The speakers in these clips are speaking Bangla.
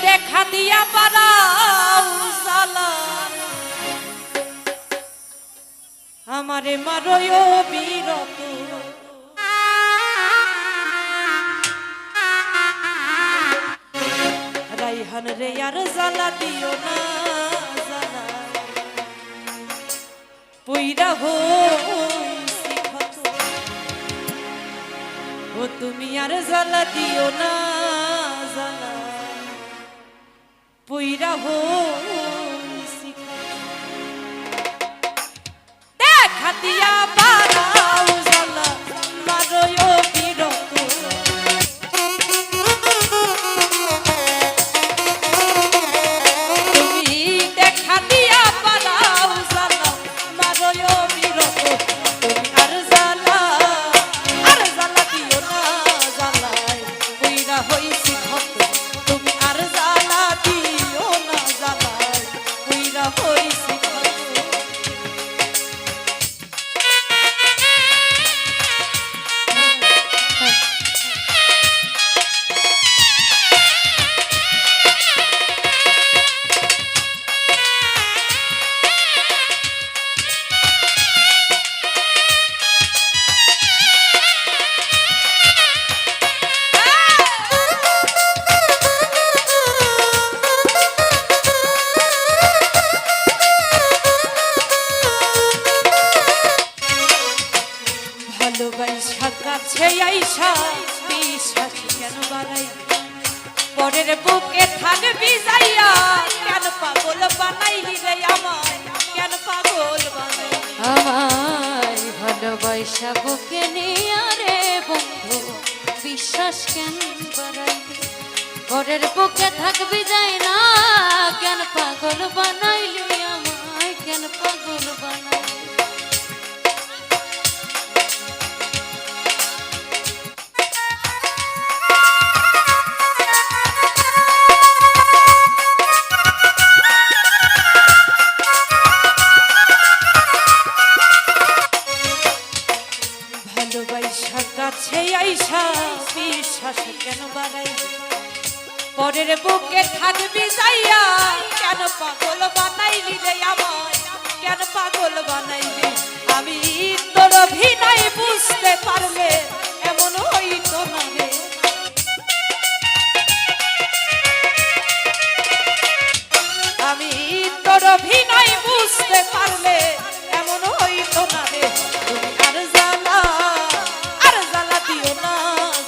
দেখা দিয়া পারাও জ্বালা আমারে মারয় বিরত রাইহান রে আর জ্বালা দিও না জ্বালা পইরা হইছি ক্ষত ও তুমি আর জ্বালা দিও না জ্বালা পইরা হইছি দেখা দিয়া পারাও জ্বালা মারয় বিরত তুমি দেখা দিয়া পারাও জ্বালা মারয় বিরত তুমি আর জ্বালা দিও না জ্বালায় পইরা হইছি ক্ষত তুমি আর জ্বালা দিও না জ্বালায় পইরা হইছি ভালোবাসা কাছে আইসা বিশ্বাস কেন বাড়াই পরের বুকে থাকবি যাইয়া কেন পাগল বানাইলি রে আমায় কেন পাগল বানাইলি আমায় ভালোবাসা বুকে নিয়ে রে বন্ধু বিশ্বাস কেন বাড়াইলি পরের বুকে থাকবি যাই না কেন পাগল বানাইলি আমায় কেন পাগল বানাইলি ভালোবাসা কাছে আইসা বিশ্বাস কেন বাড়াই পরের বুকে থাকবি যাইয়া কেন পাগল বানাইলি রে আমায় কেন পাগল বানাইলি আমি তোর অভিনয় বুঝতে পারলে এমন হইতো না রে আমি তোর অভিনয় বুঝতে পারলে এমন হইতো না রে তুমি আর জ্বালা দিও না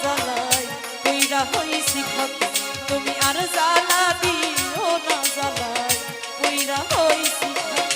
জ্বালাই পইরা হইছি ক্ষত তুমি আর জ্বালা দিও না জ্বালাই পইরা হইছি ক্ষত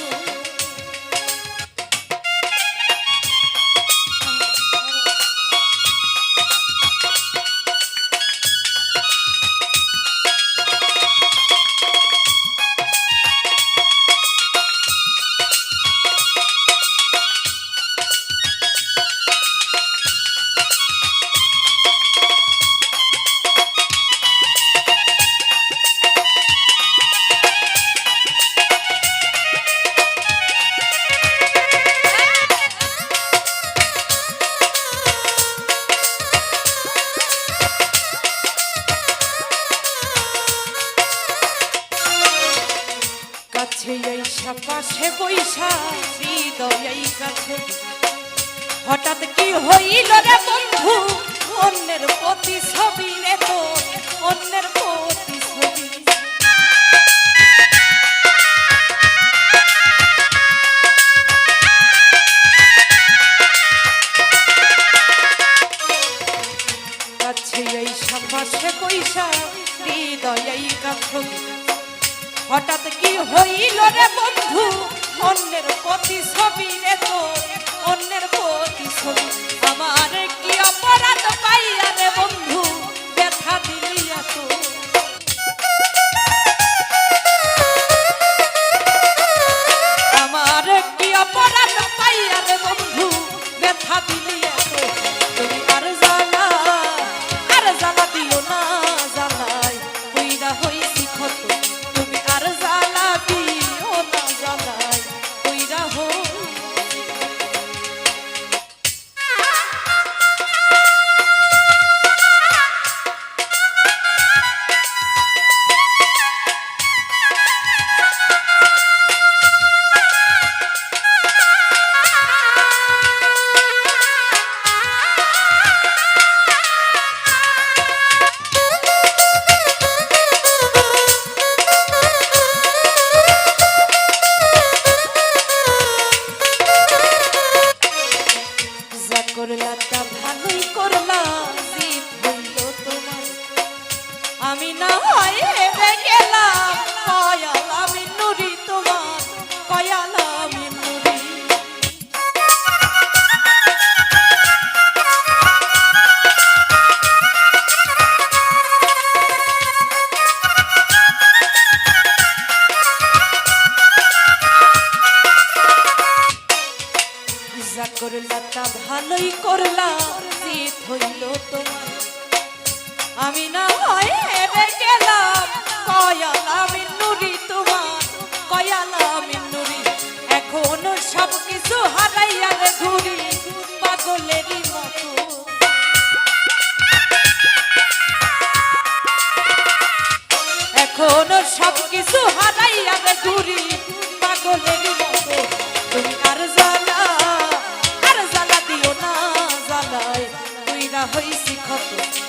পাশে বৈশা হৃদয় কাছে হঠাৎ কি হইল রে বন্ধু অন্যের প্রতি ছবি রে তো অন্যের প্রতি ছবি কাছে আইসা পাশে বৈশা হৃদয় কাছে হঠাৎ কি হইল রে বন্ধু অন্যের প্রতি ছবি রে তো অন্যের প্রতি ছবি আমার কি অপরাধ পাইয়া রে বন্ধু ব্যথা দিলি এত আমার কি অপরাধ পাইয়া রে বন্ধু ব্যথা দিলি এত তুমি আর জ্বালা দিও না জ্বালাই পইরা হইছি ক্ষত তুমি আর জ্বালা দিও না জ্বালাই পইরা হই না হয় হেরে গেলাম কয়াল আমি নুরি তোমার কয়াল আমি নুরি যা করলা তা ভালোই করলা জিত হইল তোমার আমি না হয় হেরে গেলাম কয়াল আমি নুরি তোমার কয়াল আমি নুরি এখনো সব কিছু হারাইয়া রে ঘুরি পাগলেরই মতো এখনো সব কিছু হারাইয়া রে ঘুরি পাগলেরই মতো তুমি আর জ্বালা দিও না জ্বালায় তুই না হইছি ক্ষত